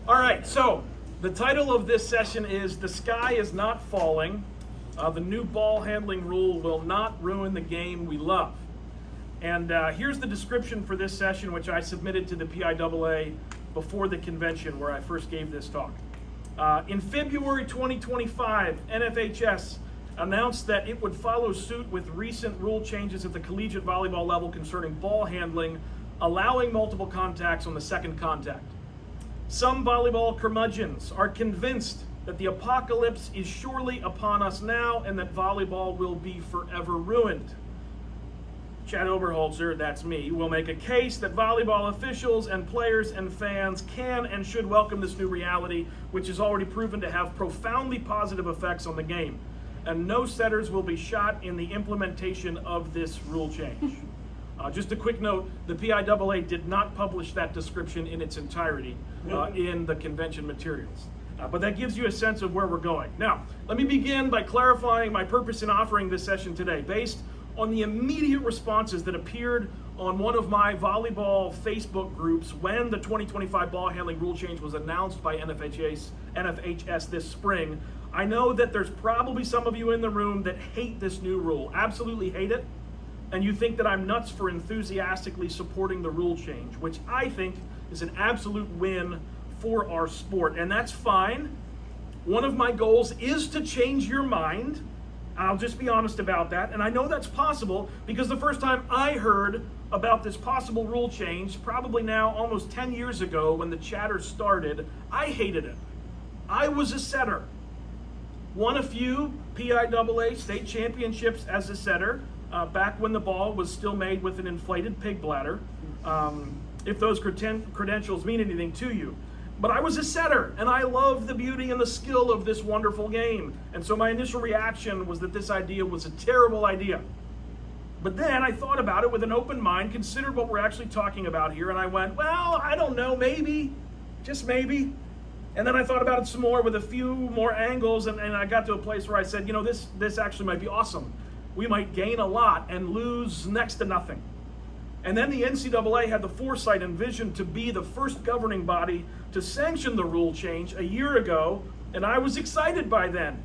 All right, so the title of this session is "The Sky is Not Falling. The new ball handling rule will not ruin the game we love." And here's the description for this session, which I submitted to the PIAA before the convention where I first gave this talk. In February 2025, NFHS announced that it would follow suit with recent rule changes at the collegiate volleyball level concerning ball handling, allowing multiple contacts on the second contact. Some volleyball curmudgeons are convinced that the apocalypse is surely upon us now and that volleyball will be forever ruined. Chad Oberholzer, that's me, will make a case that volleyball officials and players and fans can and should welcome this new reality, which is already proven to have profoundly positive effects on the game. And no setters will be shot in the implementation of this rule change. Just a quick note, the PIAA did not publish that description in its entirety in the convention materials. But that gives you a sense of where we're going. Now, let me begin by clarifying my purpose in offering this session today, based on the immediate responses that appeared on one of my volleyball Facebook groups when the 2025 ball handling rule change was announced by NFHS this spring. I know that there's probably some of you in the room that hate this new rule, absolutely hate it, and you think that I'm nuts for enthusiastically supporting the rule change, which I think is an absolute win for our sport, and that's fine. One of my goals is to change your mind. I'll just be honest about that, and I know that's possible because the first time I heard about this possible rule change, probably now almost 10 years ago when the chatter started, I hated it. I was a setter. Won a few PIAA state championships as a setter, back when the ball was still made with an inflated pig bladder, if those credentials mean anything to you. But I was a setter, and I love the beauty and the skill of this wonderful game. And so my initial reaction was that this idea was a terrible idea. But then I thought about it with an open mind, considered what we're actually talking about here, and I went, well, I don't know, maybe, just maybe. And then I thought about it some more with a few more angles, and I got to a place where I said, you know, this actually might be awesome. We might gain a lot and lose next to nothing. And then the NCAA had the foresight and vision to be the first governing body to sanction the rule change a year ago, and I was excited by then.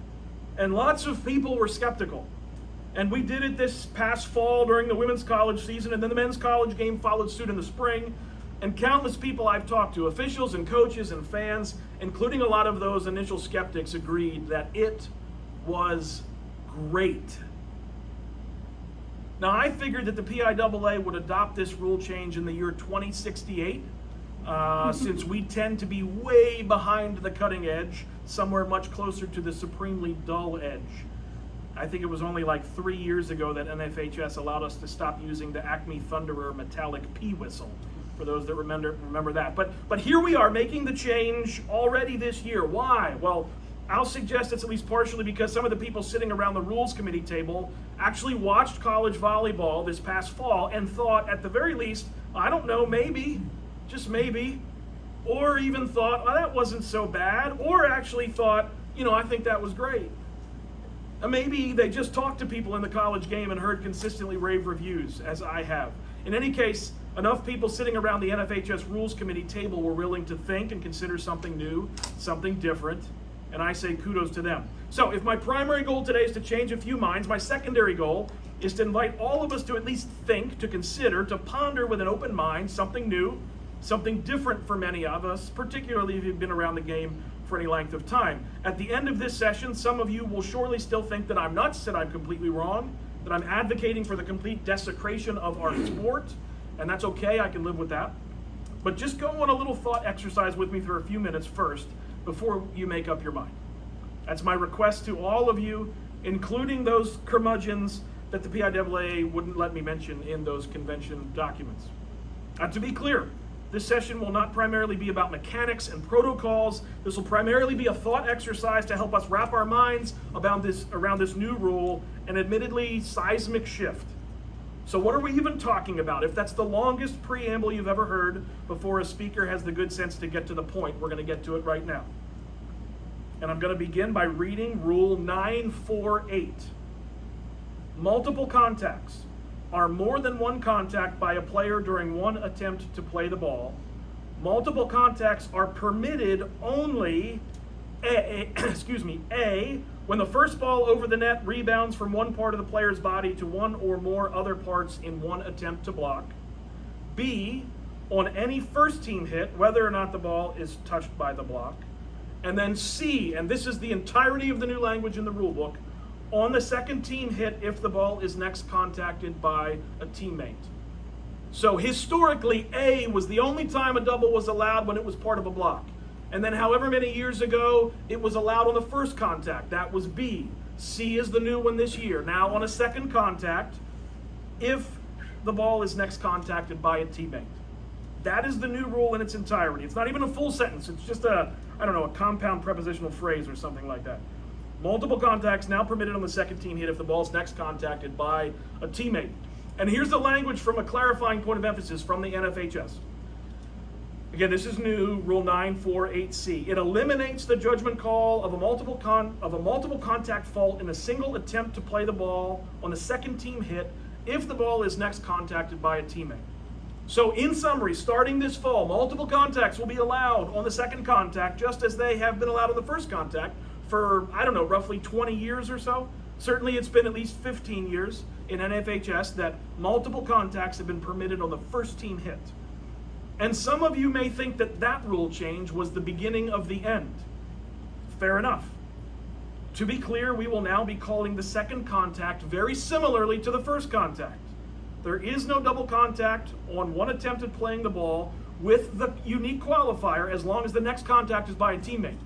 And lots of people were skeptical. And we did it this past fall during the women's college season, and then the men's college game followed suit in the spring. And countless people I've talked to, officials and coaches and fans, including a lot of those initial skeptics, agreed that it was great. Now, I figured that the PIAA would adopt this rule change in the year 2068, since we tend to be way behind the cutting edge, somewhere much closer to the supremely dull edge. I think it was only like 3 years ago that NFHS allowed us to stop using the Acme Thunderer metallic P whistle, for those that remember that. But here we are making the change already this year. Why? Well, I'll suggest it's at least partially because some of the people sitting around the rules committee table actually watched college volleyball this past fall and thought, at the very least, I don't know, maybe, just maybe, or even thought, oh, that wasn't so bad, or actually thought, you know, I think that was great. And maybe they just talked to people in the college game and heard consistently rave reviews, as I have. In any case, enough people sitting around the NFHS rules committee table were willing to think and consider something new, something different, and I say kudos to them. So if my primary goal today is to change a few minds, my secondary goal is to invite all of us to at least think, to consider, to ponder with an open mind something new, something different for many of us, particularly if you've been around the game for any length of time. At the end of this session, some of you will surely still think that I'm nuts, that I'm completely wrong, that I'm advocating for the complete desecration of our sport, and that's okay, I can live with that. But just go on a little thought exercise with me for a few minutes first, before you make up your mind. That's my request to all of you, including those curmudgeons that the PIAA wouldn't let me mention in those convention documents. To be clear, this session will not primarily be about mechanics and protocols. This will primarily be a thought exercise to help us wrap our minds around this new rule, an admittedly seismic shift. So what are we even talking about? If that's the longest preamble you've ever heard before a speaker has the good sense to get to the point, we're going to get to it right now. And I'm going to begin by reading Rule 948. Multiple contacts are more than one contact by a player during one attempt to play the ball, multiple contacts are permitted only, A, when the first ball over the net rebounds from one part of the player's body to one or more other parts in one attempt to block. B, on any first team hit, whether or not the ball is touched by the block. And then C, and this is the entirety of the new language in the rule book, on the second team hit if the ball is next contacted by a teammate. So historically, A was the only time a double was allowed when it was part of a block. And then however many years ago, it was allowed on the first contact. That was B. C is the new one this year. Now on a second contact, if the ball is next contacted by a teammate. That is the new rule in its entirety. It's not even a full sentence. It's just a compound prepositional phrase or something like that. Multiple contacts now permitted on the second team hit if the ball is next contacted by a teammate. And here's the language from a clarifying point of emphasis from the NFHS. Again, this is new, Rule 948C. It eliminates the judgment call of a multiple contact fault in a single attempt to play the ball on the second team hit if the ball is next contacted by a teammate. So in summary, starting this fall, multiple contacts will be allowed on the second contact just as they have been allowed on the first contact for, roughly 20 years or so. Certainly it's been at least 15 years in NFHS that multiple contacts have been permitted on the first team hit. And some of you may think that that rule change was the beginning of the end. Fair enough. To be clear, we will now be calling the second contact very similarly to the first contact. There is no double contact on one attempt at playing the ball with the unique qualifier as long as the next contact is by a teammate.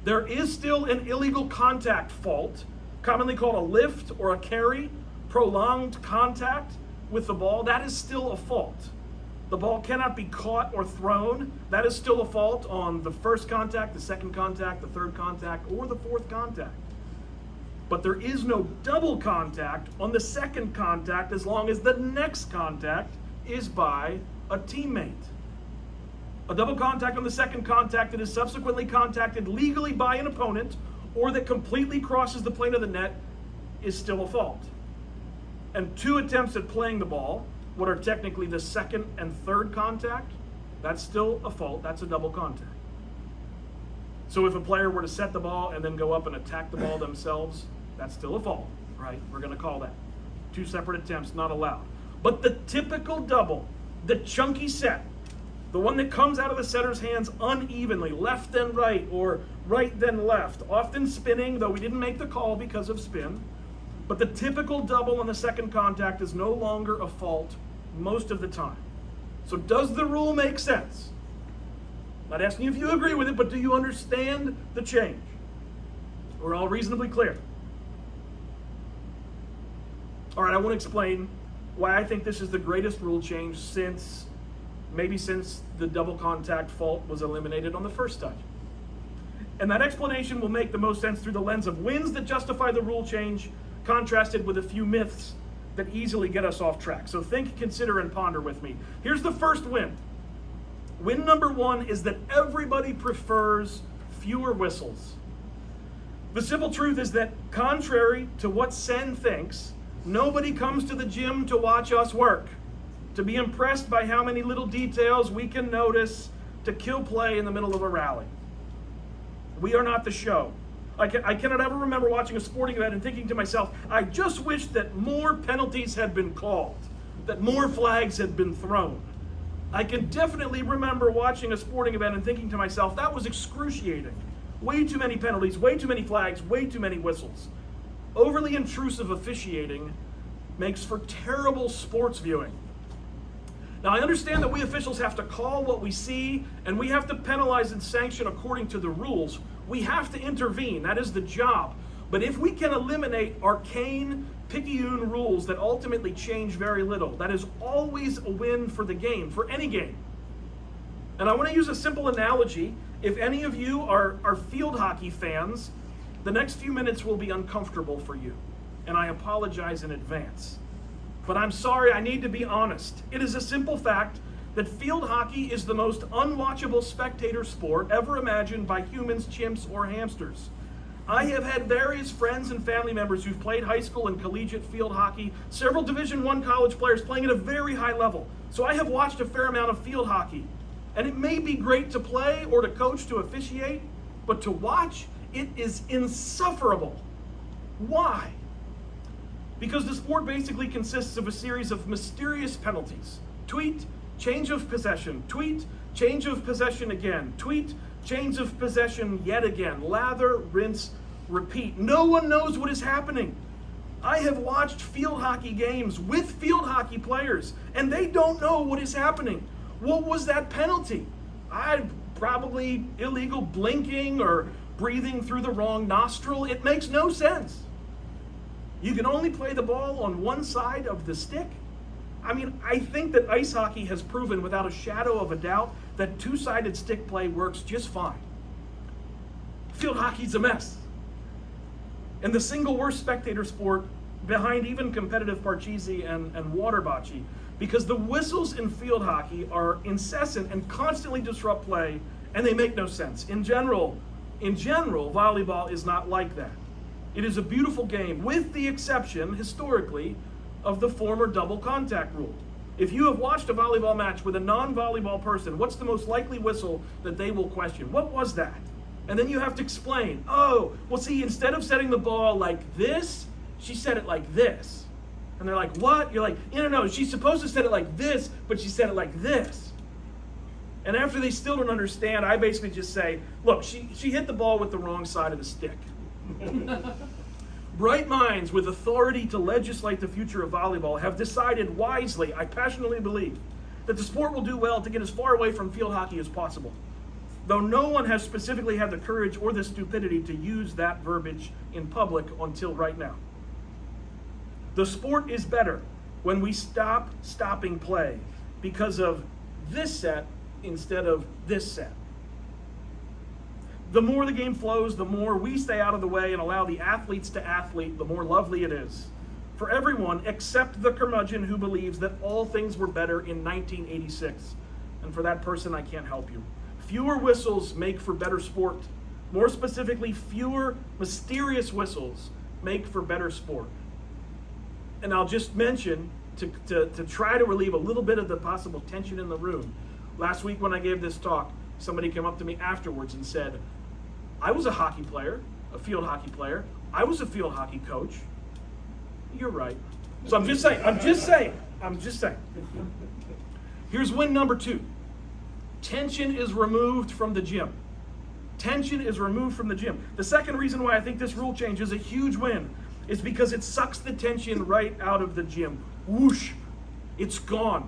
There is still an illegal contact fault, commonly called a lift or a carry, prolonged contact with the ball. That is still a fault. The ball cannot be caught or thrown. That is still a fault on the first contact, the second contact, the third contact, or the fourth contact. But there is no double contact on the second contact as long as the next contact is by a teammate. A double contact on the second contact that is subsequently contacted legally by an opponent or that completely crosses the plane of the net is still a fault. And two attempts at playing the ball, what are technically the second and third contact, that's still a fault. That's a double contact. So if a player were to set the ball and then go up and attack the ball themselves, that's still a fault, right? We're going to call that. Two separate attempts, not allowed. But the typical double, the chunky set, the one that comes out of the setter's hands unevenly, left then right or right then left, often spinning, though we didn't make the call because of spin. But the typical double on the second contact is no longer a fault most of the time. So does the rule make sense? Not asking you if you agree with it, but do you understand the change? We're all reasonably clear. All right, I want to explain why I think this is the greatest rule change since the double contact fault was eliminated on the first time. And that explanation will make the most sense through the lens of wins that justify the rule change, contrasted with a few myths that easily get us off track. So think, consider, and ponder with me. Here's the first win. Win number one is that everybody prefers fewer whistles. The simple truth is that, contrary to what Sen thinks, nobody comes to the gym to watch us work, to be impressed by how many little details we can notice to kill play in the middle of a rally. We are not the show. I cannot ever remember watching a sporting event and thinking to myself, I just wish that more penalties had been called, that more flags had been thrown. I can definitely remember watching a sporting event and thinking to myself, that was excruciating. Way too many penalties, way too many flags, way too many whistles. Overly intrusive officiating makes for terrible sports viewing. Now, I understand that we officials have to call what we see, and we have to penalize and sanction according to the rules. We have to intervene. That is the job. But if we can eliminate arcane, picayune rules that ultimately change very little, that is always a win for the game, for any game. And I want to use a simple analogy. If any of you are field hockey fans, the next few minutes will be uncomfortable for you. And I apologize in advance. But I'm sorry, I need to be honest. It is a simple fact that field hockey is the most unwatchable spectator sport ever imagined by humans, chimps, or hamsters. I have had various friends and family members who've played high school and collegiate field hockey, several Division I college players playing at a very high level. So I have watched a fair amount of field hockey. And it may be great to play or to coach, to officiate, but to watch, it is insufferable. Why? Because the sport basically consists of a series of mysterious penalties. Tweet, change of possession. Tweet, change of possession again. Tweet, change of possession yet again. Lather, rinse, repeat. No one knows what is happening. I have watched field hockey games with field hockey players, and they don't know what is happening. What was that penalty? Probably illegal blinking or breathing through the wrong nostril. It makes no sense. You can only play the ball on one side of the stick. I think that ice hockey has proven without a shadow of a doubt that two-sided stick play works just fine. Field hockey's a mess. And the single worst spectator sport behind even competitive parcheesi and water bocce, because the whistles in field hockey are incessant and constantly disrupt play, and they make no sense. In general, volleyball is not like that. It is a beautiful game, with the exception, historically, of the former double contact rule. If you have watched a volleyball match with a non-volleyball person, what's the most likely whistle that they will question? What was that? And then you have to explain, instead of setting the ball like this, she set it like this. And they're like, what? You're like, no, she's supposed to set it like this, but she set it like this. And after they still don't understand, I basically just say, look, she hit the ball with the wrong side of the stick. Bright minds with authority to legislate the future of volleyball have decided wisely, I passionately believe, that the sport will do well to get as far away from field hockey as possible, though no one has specifically had the courage or the stupidity to use that verbiage in public until right now. The sport is better when we stop stopping play because of this set instead of this set. The more the game flows, the more we stay out of the way and allow the athletes to athlete, the more lovely it is. For everyone except the curmudgeon who believes that all things were better in 1986. And for that person, I can't help you. Fewer whistles make for better sport. More specifically, fewer mysterious whistles make for better sport. And I'll just mention, to try to relieve a little bit of the possible tension in the room, last week when I gave this talk, somebody came up to me afterwards and said, I was a hockey player, a field hockey player. I was a field hockey coach. You're right. So I'm just saying. Here's win number 2. Tension is removed from the gym. Tension is removed from the gym. The second reason why I think this rule change is a huge win is because it sucks the tension right out of the gym. Whoosh, it's gone.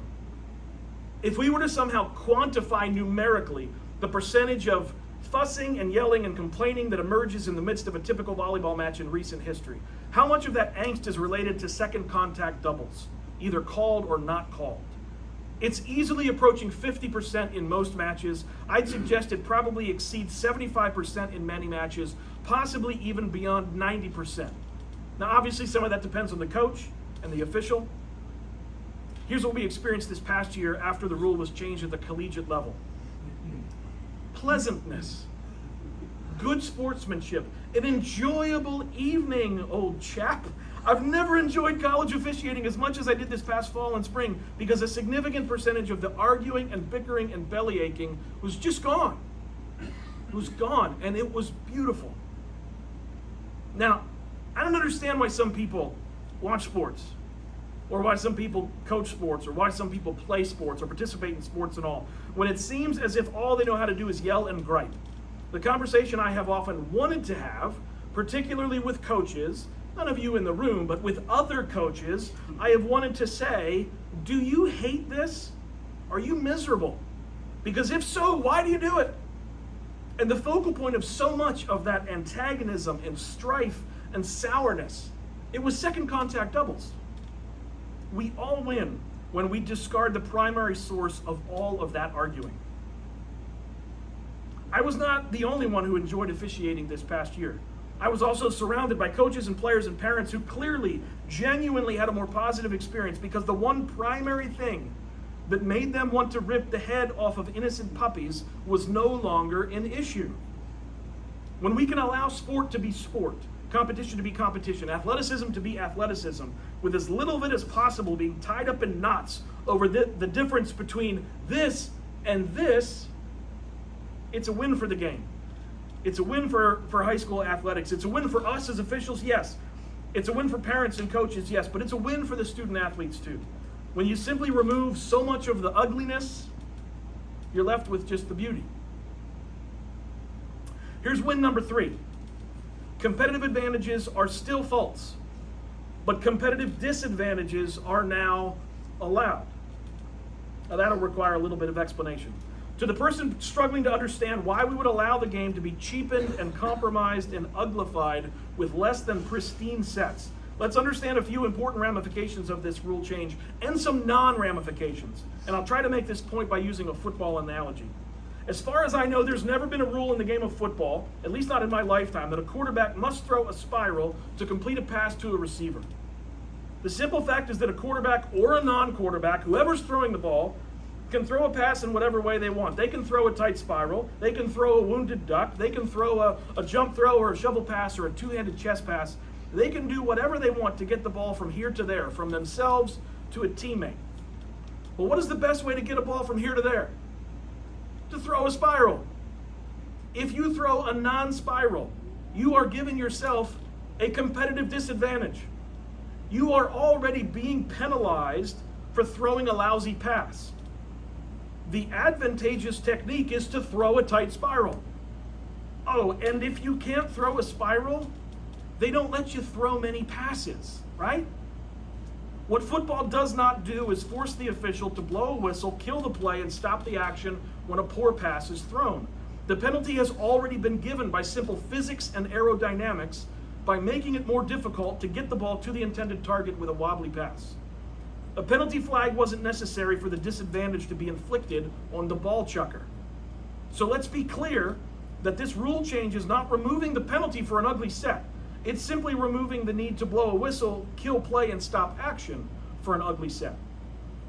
If we were to somehow quantify numerically the percentage of fussing and yelling and complaining that emerges in the midst of a typical volleyball match in recent history, how much of that angst is related to second contact doubles, either called or not called? It's easily approaching 50% in most matches. I'd suggest it probably exceeds 75% in many matches, possibly even beyond 90%. Now, obviously, some of that depends on the coach and the official. Here's what we experienced this past year after the rule was changed at the collegiate level. Pleasantness, good sportsmanship, an enjoyable evening, old chap. I've never enjoyed college officiating as much as I did this past fall and spring because a significant percentage of the arguing and bickering and belly aching was just gone. It was gone, and it was beautiful. Now, I don't understand why some people watch sports, or why some people coach sports, or why some people play sports, or participate in sports and all, when it seems as if all they know how to do is yell and gripe. The conversation I have often wanted to have, particularly with coaches, none of you in the room, but with other coaches, I have wanted to say, do you hate this? Are you miserable? Because if so, why do you do it? And the focal point of so much of that antagonism and strife and sourness, it was second contact doubles. We all win when we discard the primary source of all of that arguing. I was not the only one who enjoyed officiating this past year. I was also surrounded by coaches and players and parents who clearly, genuinely had a more positive experience because the one primary thing that made them want to rip the head off of innocent puppies was no longer an issue. When we can allow sport to be sport, competition to be competition, athleticism to be athleticism, with as little of it as possible being tied up in knots over the difference between this And this, it's a win for the game. It's a win for high school athletics. It's a win for us as officials, yes. It's a win for parents and coaches, yes, but it's a win for the student athletes too. When you simply remove so much of the ugliness, you're left with just the beauty. Here's win number 3. Competitive advantages are still false, but competitive disadvantages are now allowed. Now that'll require a little bit of explanation. To the person struggling to understand why we would allow the game to be cheapened and compromised and uglified with less than pristine sets, let's understand a few important ramifications of this rule change and some non-ramifications. And I'll try to make this point by using a football analogy. As far as I know, there's never been a rule in the game of football, at least not in my lifetime, that a quarterback must throw a spiral to complete a pass to a receiver. The simple fact is that a quarterback or a non-quarterback, whoever's throwing the ball, can throw a pass in whatever way they want. They can throw a tight spiral, they can throw a wounded duck, they can throw a jump throw or a shovel pass or a two-handed chest pass. They can do whatever they want to get the ball from here to there, from themselves to a teammate. Well, what is the best way to get a ball from here to there? To throw a spiral. If you throw a non-spiral, you are giving yourself a competitive disadvantage. You are already being penalized for throwing a lousy pass. The advantageous technique is to throw a tight spiral. Oh, and if you can't throw a spiral, they don't let you throw many passes, right? What football does not do is force the official to blow a whistle, kill the play, and stop the action when a poor pass is thrown. The penalty has already been given by simple physics and aerodynamics by making it more difficult to get the ball to the intended target with a wobbly pass. A penalty flag wasn't necessary for the disadvantage to be inflicted on the ball chucker. So let's be clear that this rule change is not removing the penalty for an ugly set. It's simply removing the need to blow a whistle, kill play, and stop action for an ugly set.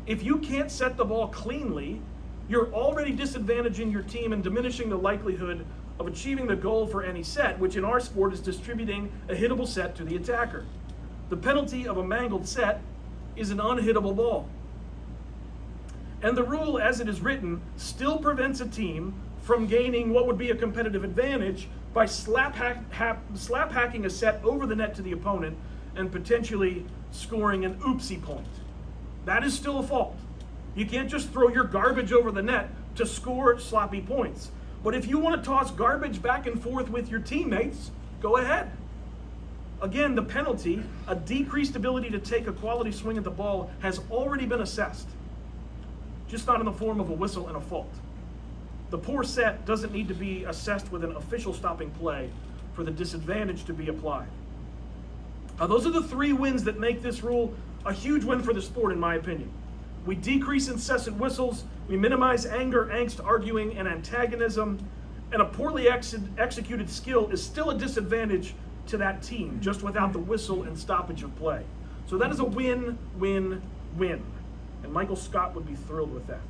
If you can't set the ball cleanly, you're already disadvantaging your team and diminishing the likelihood of achieving the goal for any set, which in our sport is distributing a hittable set to the attacker. The penalty of a mangled set is an unhittable ball. And the rule as it is written still prevents a team from gaining what would be a competitive advantage by slap hacking a set over the net to the opponent and potentially scoring an oopsie point. That is still a fault. You can't just throw your garbage over the net to score sloppy points. But if you want to toss garbage back and forth with your teammates, go ahead. Again, the penalty, a decreased ability to take a quality swing at the ball, has already been assessed, just not in the form of a whistle and a fault. The poor set doesn't need to be assessed with an official stopping play for the disadvantage to be applied. Those are the 3 wins that make this rule a huge win for the sport, in my opinion. We decrease incessant whistles, we minimize anger, angst, arguing, and antagonism, and a poorly executed skill is still a disadvantage to that team, just without the whistle and stoppage of play. So that is a win, win, win. And Michael Scott would be thrilled with that.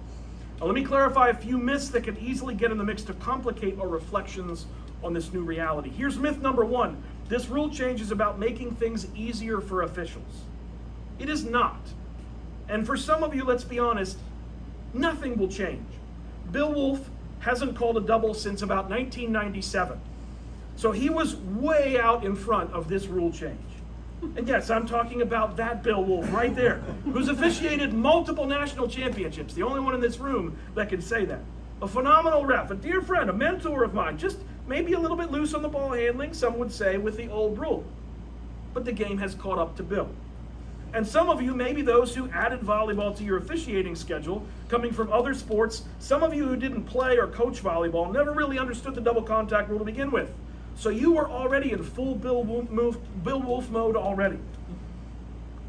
Now, let me clarify a few myths that can easily get in the mix to complicate our reflections on this new reality. Here's myth number 1. This rule change is about making things easier for officials. It is not. And for some of you, let's be honest, nothing will change. Bill Wolf hasn't called a double since about 1997. So he was way out in front of this rule change. And yes, I'm talking about that Bill Wolf right there, who's officiated multiple national championships, the only one in this room that can say that. A phenomenal ref, a dear friend, a mentor of mine, just maybe a little bit loose on the ball handling, some would say, with the old rule. But the game has caught up to Bill. And some of you, maybe those who added volleyball to your officiating schedule, coming from other sports, some of you who didn't play or coach volleyball, never really understood the double contact rule to begin with. So you were already in full Bill Wolf mode already.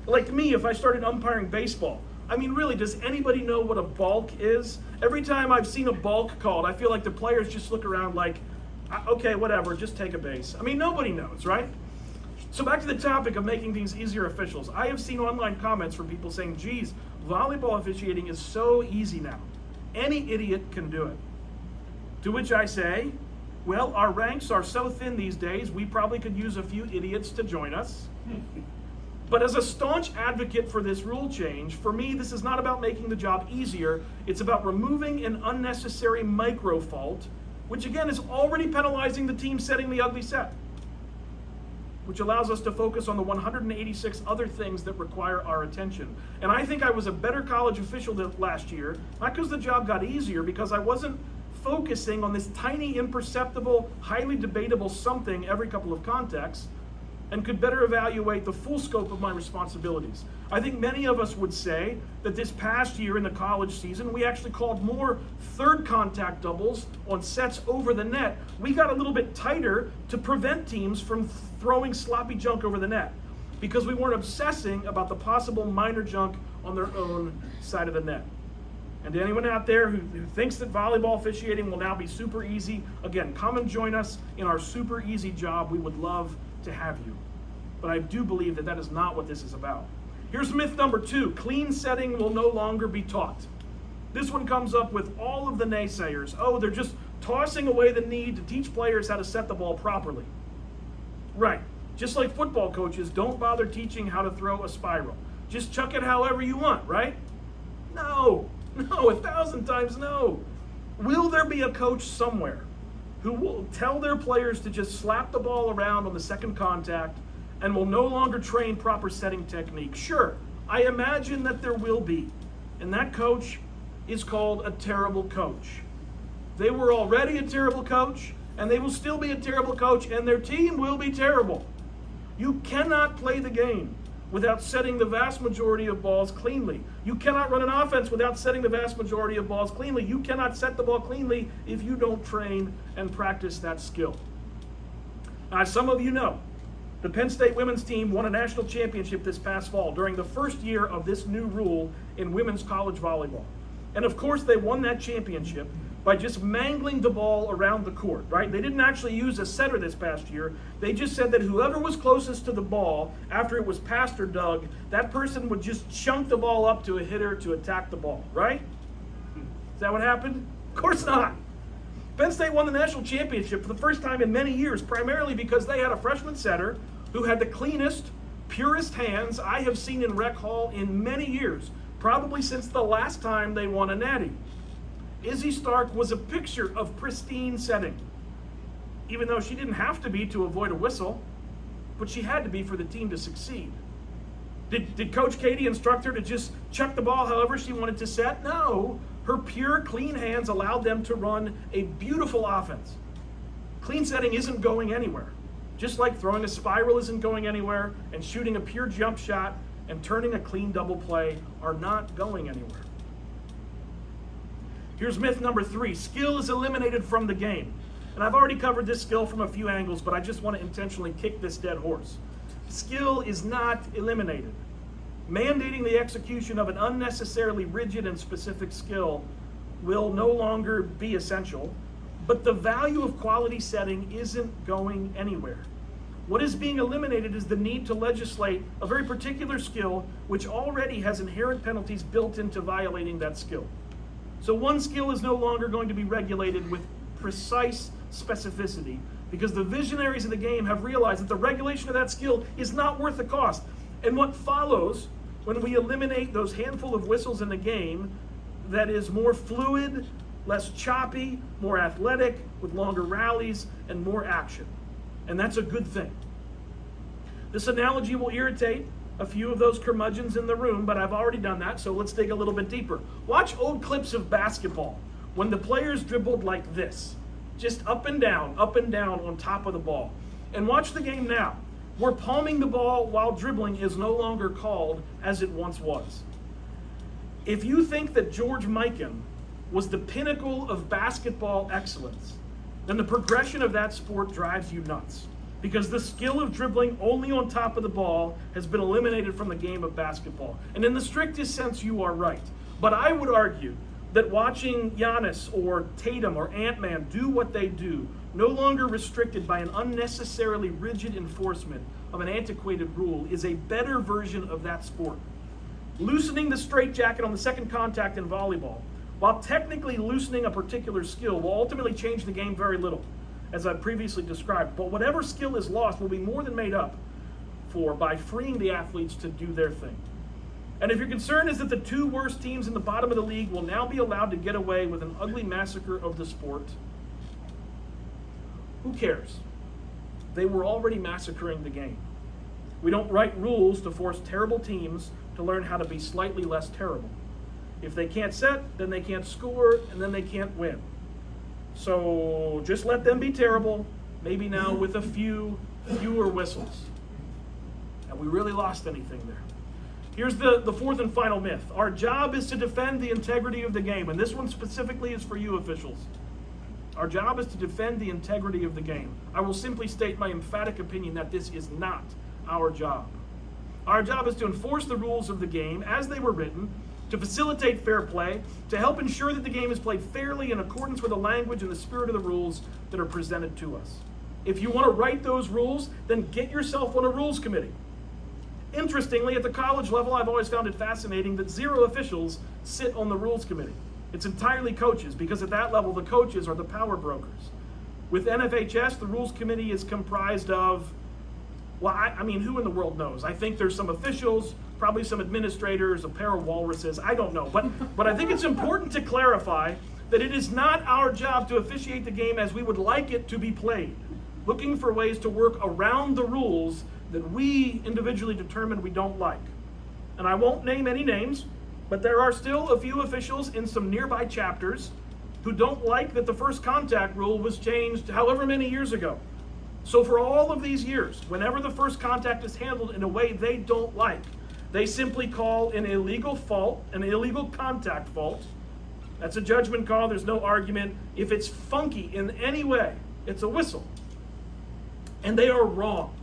Like me, if I started umpiring baseball, I mean, really, does anybody know what a balk is? Every time I've seen a balk called, I feel like the players just look around like, okay, whatever, just take a base. I mean, nobody knows, right? So back to the topic of making things easier officials. I have seen online comments from people saying, geez, volleyball officiating is so easy now. Any idiot can do it. To which I say, well, our ranks are so thin these days, we probably could use a few idiots to join us. But as a staunch advocate for this rule change, for me, this is not about making the job easier. It's about removing an unnecessary micro fault, which again is already penalizing the team setting the ugly set, which allows us to focus on the 186 other things that require our attention. And I think I was a better college official last year, not because the job got easier, because I wasn't focusing on this tiny, imperceptible, highly debatable something every couple of contexts, and could better evaluate the full scope of my responsibilities. I think many of us would say that this past year in the college season, we actually called more third contact doubles on sets over the net. We got a little bit tighter to prevent teams from throwing sloppy junk over the net, because we weren't obsessing about the possible minor junk on their own side of the net. And to anyone out there who thinks that volleyball officiating will now be super easy, again, come and join us in our super easy job. We would love to have you. But I do believe that that is not what this is about. Here's myth number 2. Clean setting will no longer be taught. This one comes up with all of the naysayers. Oh, they're just tossing away the need to teach players how to set the ball properly. Right. Just like football coaches don't bother teaching how to throw a spiral. Just chuck it however you want, right? No, 1,000 times no. Will there be a coach somewhere who will tell their players to just slap the ball around on the second contact and will no longer train proper setting technique? Sure, I imagine that there will be. And that coach is called a terrible coach. They were already a terrible coach, and they will still be a terrible coach, and their team will be terrible. You cannot play the game without setting the vast majority of balls cleanly. You cannot run an offense without setting the vast majority of balls cleanly. You cannot set the ball cleanly if you don't train and practice that skill. As some of you know, the Penn State women's team won a national championship this past fall during the first year of this new rule in women's college volleyball. And of course, they won that championship by just mangling the ball around the court, right? They didn't actually use a setter this past year. They just said that whoever was closest to the ball after it was passed or dug, that person would just chunk the ball up to a hitter to attack the ball, right? Is that what happened? Of course not. Penn State won the national championship for the first time in many years, primarily because they had a freshman setter who had the cleanest, purest hands I have seen in rec hall in many years, probably since the last time they won a natty. Izzy Stark was a picture of pristine setting, even though she didn't have to be to avoid a whistle, but she had to be for the team to succeed. Did Coach Katie instruct her to just chuck the ball however she wanted to set? No. Her pure, clean hands allowed them to run a beautiful offense. Clean setting isn't going anywhere. Just like throwing a spiral isn't going anywhere, and shooting a pure jump shot and turning a clean double play are not going anywhere. Here's myth number 3. Skill is eliminated from the game. And I've already covered this skill from a few angles, but I just want to intentionally kick this dead horse. Skill is not eliminated. Mandating the execution of an unnecessarily rigid and specific skill will no longer be essential, but the value of quality setting isn't going anywhere. What is being eliminated is the need to legislate a very particular skill which already has inherent penalties built into violating that skill. So one skill is no longer going to be regulated with precise specificity because the visionaries of the game have realized that the regulation of that skill is not worth the cost. And what follows when we eliminate those handful of whistles in the game that is more fluid, less choppy, more athletic, with longer rallies and more action. And that's a good thing. This analogy will irritate a few of those curmudgeons in the room, but I've already done that, so let's dig a little bit deeper. Watch old clips of basketball when the players dribbled like this, just up and down on top of the ball. And watch the game now, where palming the ball while dribbling is no longer called as it once was. If you think that George Mikan was the pinnacle of basketball excellence, then the progression of that sport drives you nuts. Because the skill of dribbling only on top of the ball has been eliminated from the game of basketball. And in the strictest sense, you are right. But I would argue that watching Giannis or Tatum or Ant-Man do what they do, no longer restricted by an unnecessarily rigid enforcement of an antiquated rule, is a better version of that sport. Loosening the straitjacket on the second contact in volleyball, while technically loosening a particular skill, will ultimately change the game very little, as I previously described. But whatever skill is lost will be more than made up for by freeing the athletes to do their thing. And if your concern is that the two worst teams in the bottom of the league will now be allowed to get away with an ugly massacre of the sport, who cares? They were already massacring the game. We don't write rules to force terrible teams to learn how to be slightly less terrible. If they can't set, then they can't score, and then they can't win. So just let them be terrible, maybe now with a fewer whistles. Have we really lost anything there? Here's the fourth and final myth. Our job is to defend the integrity of the game, and this one specifically is for you officials. Our job is to defend the integrity of the game. I will simply state my emphatic opinion that this is not our job. Our job is to enforce the rules of the game as they were written, to facilitate fair play, to help ensure that the game is played fairly in accordance with the language and the spirit of the rules that are presented to us. If you want to write those rules, then get yourself on a rules committee. Interestingly, at the college level, I've always found it fascinating that 0 officials sit on the rules committee. It's entirely coaches, because at that level, the coaches are the power brokers. With NFHS, the rules committee is comprised of, well, I mean, who in the world knows? I think there's some officials, probably some administrators, a pair of walruses, I don't know. But I think it's important to clarify that it is not our job to officiate the game as we would like it to be played, looking for ways to work around the rules that we individually determine we don't like. And I won't name any names, but there are still a few officials in some nearby chapters who don't like that the first contact rule was changed however many years ago. So for all of these years, whenever the first contact is handled in a way they don't like, they simply call an illegal fault, an illegal contact fault. That's a judgment call, there's no argument. If it's funky in any way, it's a whistle. And they are wrong.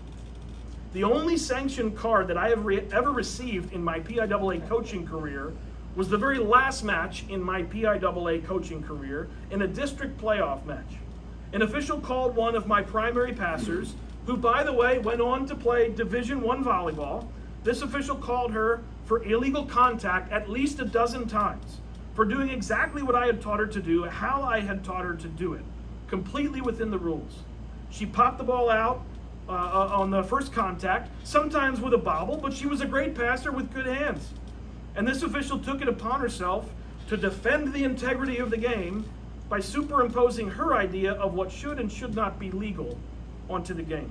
The only sanction card that I have ever received in my PIAA coaching career was the very last match in my PIAA coaching career in a district playoff match. An official called one of my primary passers, who, by the way, went on to play Division I volleyball. This official called her for illegal contact at least a dozen times for doing exactly what I had taught her to do, how I had taught her to do it, completely within the rules. She popped the ball out on the first contact, sometimes with a bobble, but she was a great passer with good hands. And this official took it upon herself to defend the integrity of the game by superimposing her idea of what should and should not be legal onto the game,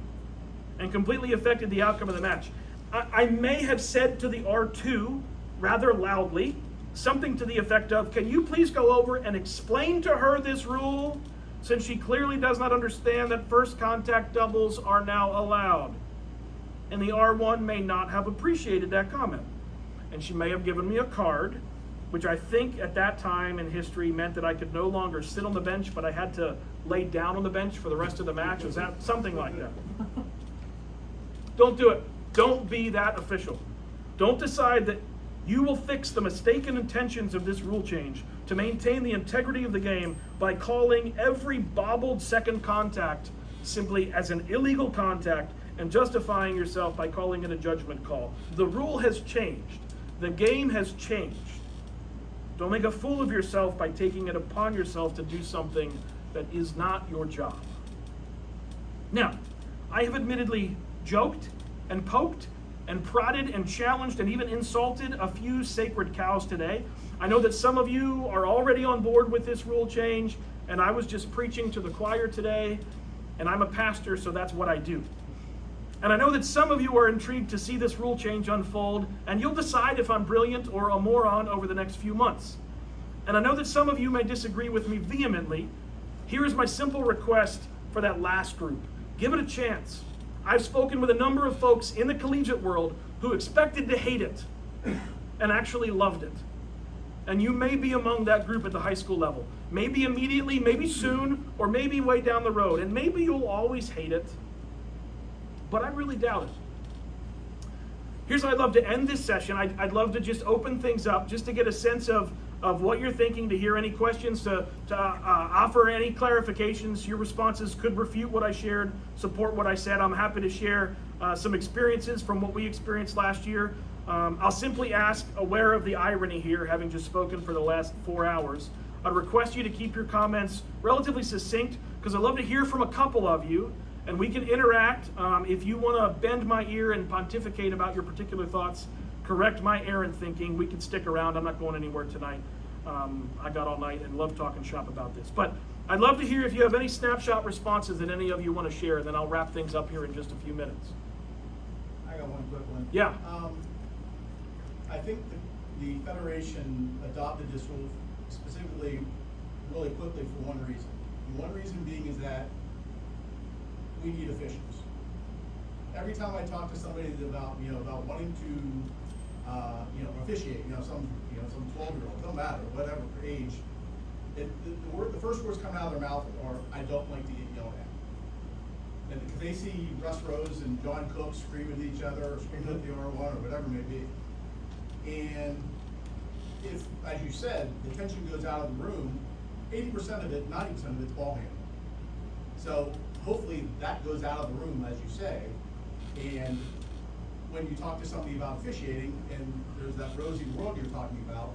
and completely affected the outcome of the match. I may have said to the R2 rather loudly something to the effect of, can you please go over and explain to her this rule, since she clearly does not understand that first contact doubles are now allowed. And the R1 may not have appreciated that comment. And she may have given me a card, which I think at that time in history meant that I could no longer sit on the bench, but I had to lay down on the bench for the rest of the match. Was that something like that? Don't do it. Don't be that official. Don't decide that you will fix the mistaken intentions of this rule change to maintain the integrity of the game by calling every bobbled second contact simply as an illegal contact and justifying yourself by calling it a judgment call. The rule has changed. The game has changed. Don't make a fool of yourself by taking it upon yourself to do something that is not your job. Now, I have admittedly joked and poked and prodded and challenged and even insulted a few sacred cows today. I know that some of you are already on board with this rule change, and I was just preaching to the choir today, and I'm a pastor, so that's what I do. And I know that some of you are intrigued to see this rule change unfold, and you'll decide if I'm brilliant or a moron over the next few months. And I know that some of you may disagree with me vehemently. Here is my simple request for that last group. Give it a chance. I've spoken with a number of folks in the collegiate world who expected to hate it and actually loved it. And you may be among that group at the high school level. Maybe immediately, maybe soon, or maybe way down the road. And maybe you'll always hate it, but I really doubt it. Here's how I'd love to end this session. I'd love to just open things up just to get a sense of what you're thinking, to hear any questions, to offer any clarifications. Your responses could refute what I shared, support what I said. I'm happy to share some experiences from what we experienced last year. I'll simply ask, aware of the irony here, having just spoken for the last 4 hours, I'd request you to keep your comments relatively succinct, because I'd love to hear from a couple of you, and we can interact. If you want to bend my ear and pontificate about your particular thoughts, correct my errant thinking, we can stick around. I'm not going anywhere tonight. I got all night and love talking shop about this. But I'd love to hear if you have any snapshot responses that any of you want to share, and then I'll wrap things up here in just a few minutes. I got one quick one. Yeah. I think the Federation adopted this rule specifically really quickly for one reason. And one reason being is that we need officials. Every time I talk to somebody about wanting to officiate, some 12-year-old, don't matter, whatever age, the first words coming out of their mouth are, I don't like to get yelled at. And because they see Russ Rose and John Cook screaming at each other, or screaming at the R1, or whatever it may be. And if, as you said, the tension goes out of the room, 80% of it, 90% of it's ball handling. So hopefully that goes out of the room, as you say, and when you talk to somebody about officiating, and there's that rosy world you're talking about,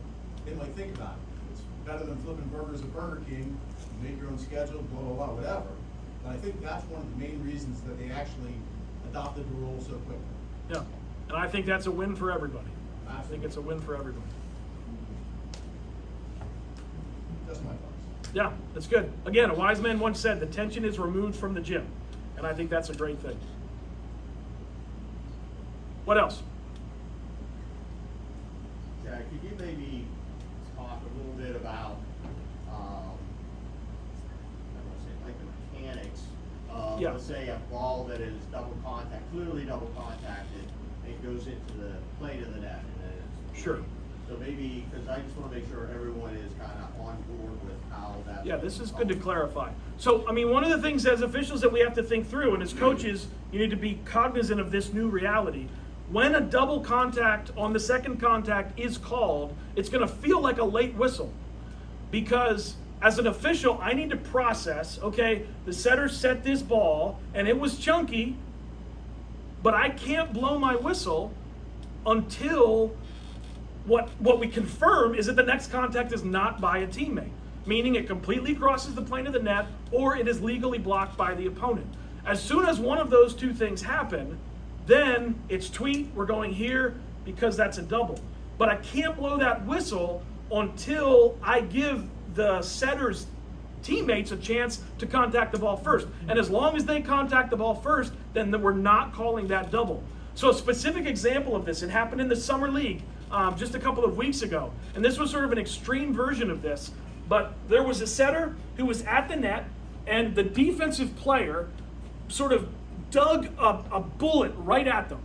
they might think about it. It's better than flipping burgers at Burger King, you make your own schedule, blah, blah, blah, whatever. But I think that's one of the main reasons that they actually adopted the rule so quickly. Yeah, and I think that's a win for everybody. Absolutely. I think it's a win for everybody. Just my thoughts. Yeah, that's good. Again, a wise man once said, the tension is removed from the gym. And I think that's a great thing. What else? Jack, could you maybe talk a little bit about, I don't want to say, like the mechanics of, Yeah. let's say, a ball that is clearly double contacted, and goes into the plate of the net, and then it's Sure. So maybe, because I just want to make sure everyone is kind of on board with how that. Yeah, this is good to clarify. So, I mean, one of the things as officials that we have to think through, and as coaches, you need to be cognizant of this new reality. When a double contact on the second contact is called, it's going to feel like a late whistle. Because as an official, I need to process, okay, the setter set this ball, and it was chunky, but I can't blow my whistle until what we confirm is that the next contact is not by a teammate, meaning it completely crosses the plane of the net or it is legally blocked by the opponent. As soon as one of those two things happen, then it's tweet, we're going here because that's a double. But I can't blow that whistle until I give the setter's teammates a chance to contact the ball first. And as long as they contact the ball first, then we're not calling that double. So a specific example of this, it happened in the summer league just a couple of weeks ago. And this was sort of an extreme version of this. But there was a setter who was at the net, and the defensive player sort of dug a bullet right at them.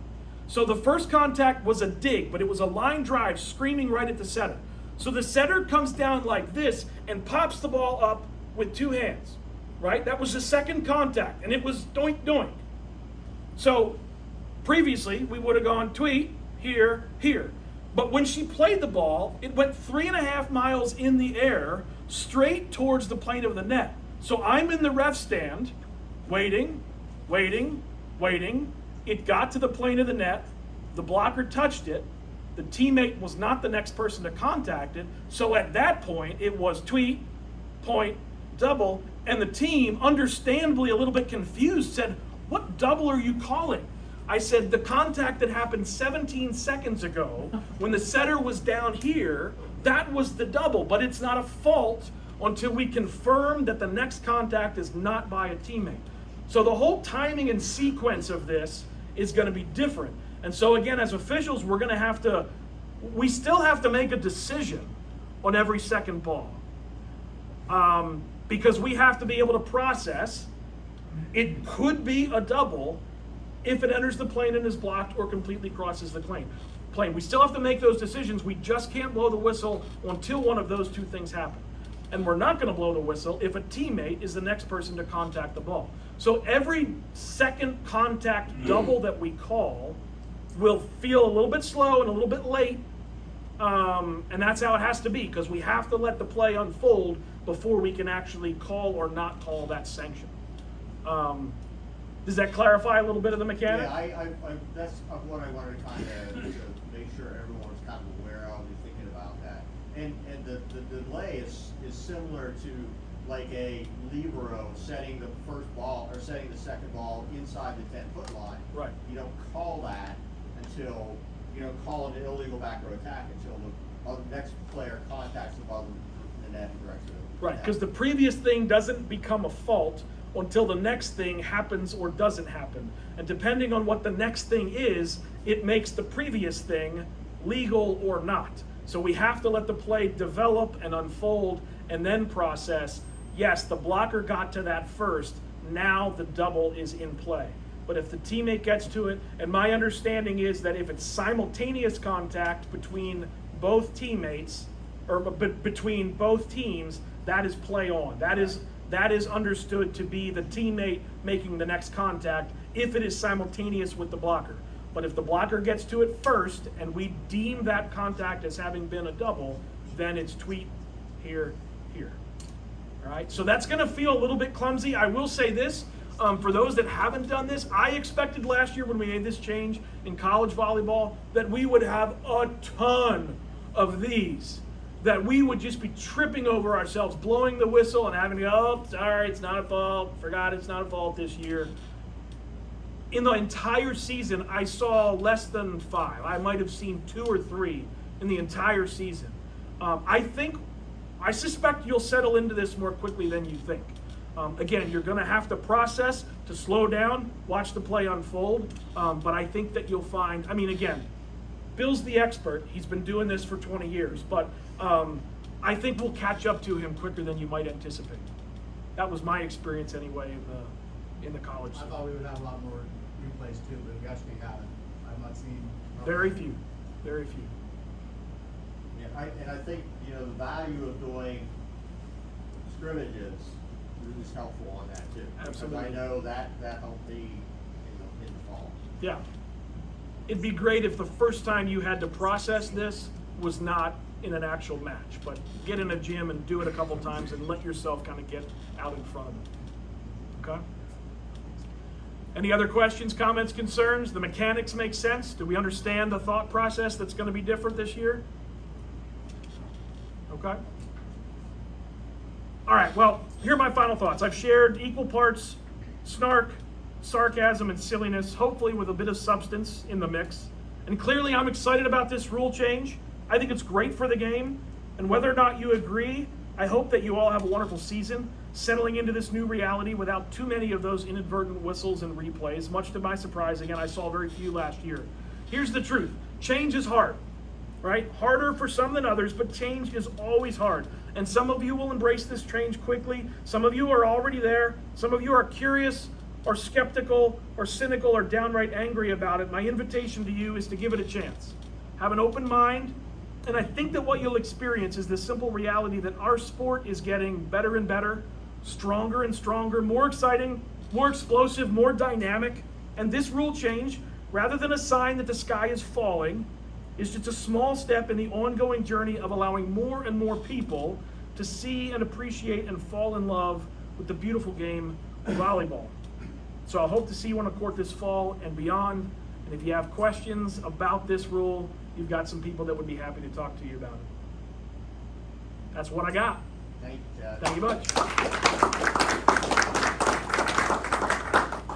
So the first contact was a dig, but it was a line drive screaming right at the setter. So the setter comes down like this and pops the ball up with two hands, right? That was the second contact, and it was doink, doink. So previously, we would have gone tweet, here, here. But when she played the ball, it went 3.5 miles in the air, straight towards the plane of the net. So I'm in the ref stand, waiting, waiting, waiting. It got to the plane of the net. The blocker touched it. The teammate was not the next person to contact it. So at that point, it was tweet, point, double. And the team, understandably a little bit confused, said, "What double are you calling?" I said, "The contact that happened 17 seconds ago when the setter was down here, that was the double, but it's not a fault until we confirm that the next contact is not by a teammate." So the whole timing and sequence of this is going to be different. And so again, as officials, we still have to make a decision on every second ball. Because we have to be able to process, it could be a double if it enters the plane and is blocked or completely crosses the plane. We still have to make those decisions. We just can't blow the whistle until one of those two things happen. And we're not going to blow the whistle if a teammate is the next person to contact the ball. So every second contact double that we call will feel a little bit slow and a little bit late. And that's how it has to be, because we have to let the play unfold before we can actually call or not call that sanction. Does that clarify a little bit of the mechanic? Yeah, that's what I wanted to kind of make sure everyone was kind of aware of and thinking about that. And the delay is similar to like a libero setting the first ball or setting the second ball inside the 10-foot line. Right. You don't call that until, you don't call it an illegal back row attack until the next player contacts the ball in the net and directs it. Right, because the previous thing doesn't become a fault until the next thing happens or doesn't happen. And depending on what the next thing is, it makes the previous thing legal or not. So we have to let the play develop and unfold and then process. Yes, the blocker got to that first. Now the double is in play. But if the teammate gets to it, and my understanding is that if it's simultaneous contact between both teammates, or between both teams, that is play on. That is understood to be the teammate making the next contact if it is simultaneous with the blocker. But if the blocker gets to it first and we deem that contact as having been a double, then it's tweet here, here. All right, so that's going to feel a little bit clumsy. I will say this, for those that haven't done this, I expected last year when we made this change in college volleyball that we would have a ton of these, that we would just be tripping over ourselves, blowing the whistle and having to go, oh, sorry, it's not a fault, forgot it's not a fault this year. In the entire season, I saw less than 5. I might have seen 2 or 3 in the entire season. I suspect you'll settle into this more quickly than you think. Again, you're going to have to process, to slow down, watch the play unfold. But I think that you'll find, I mean, again, Bill's the expert. He's been doing this for 20 years. But I think we'll catch up to him quicker than you might anticipate. That was my experience anyway in the college I season. thought we would have a lot more replays too, but we actually haven't. I've not seen. Very few. Very few. Yeah, and I think, you know, the value of doing scrimmages is helpful on that too. Absolutely. Because I know that helped me in the fall. Yeah. It'd be great if the first time you had to process this was not in an actual match, but get in a gym and do it a couple times and let yourself kind of get out in front of it. Okay? Any other questions, comments, concerns? The mechanics make sense? Do we understand the thought process that's going to be different this year? Okay? All right, well, here are my final thoughts. I've shared equal parts snark, sarcasm, and silliness, hopefully with a bit of substance in the mix. And clearly I'm excited about this rule change. I think it's great for the game. And whether or not you agree, I hope that you all have a wonderful season, settling into this new reality without too many of those inadvertent whistles and replays. Much to my surprise, again, I saw very few last year. Here's the truth. Change is hard, right? Harder for some than others, but change is always hard. And some of you will embrace this change quickly. Some of you are already there. Some of you are curious or skeptical or cynical or downright angry about it. My invitation to you is to give it a chance. Have an open mind. And I think that what you'll experience is the simple reality that our sport is getting better and better, stronger and stronger, more exciting, more explosive, more dynamic. And this rule change, rather than a sign that the sky is falling, is just a small step in the ongoing journey of allowing more and more people to see and appreciate and fall in love with the beautiful game of volleyball. So I hope to see you on the court this fall and beyond. And if you have questions about this rule, you've got some people that would be happy to talk to you about it. That's what I got. Thank you, Chad. Thank you much.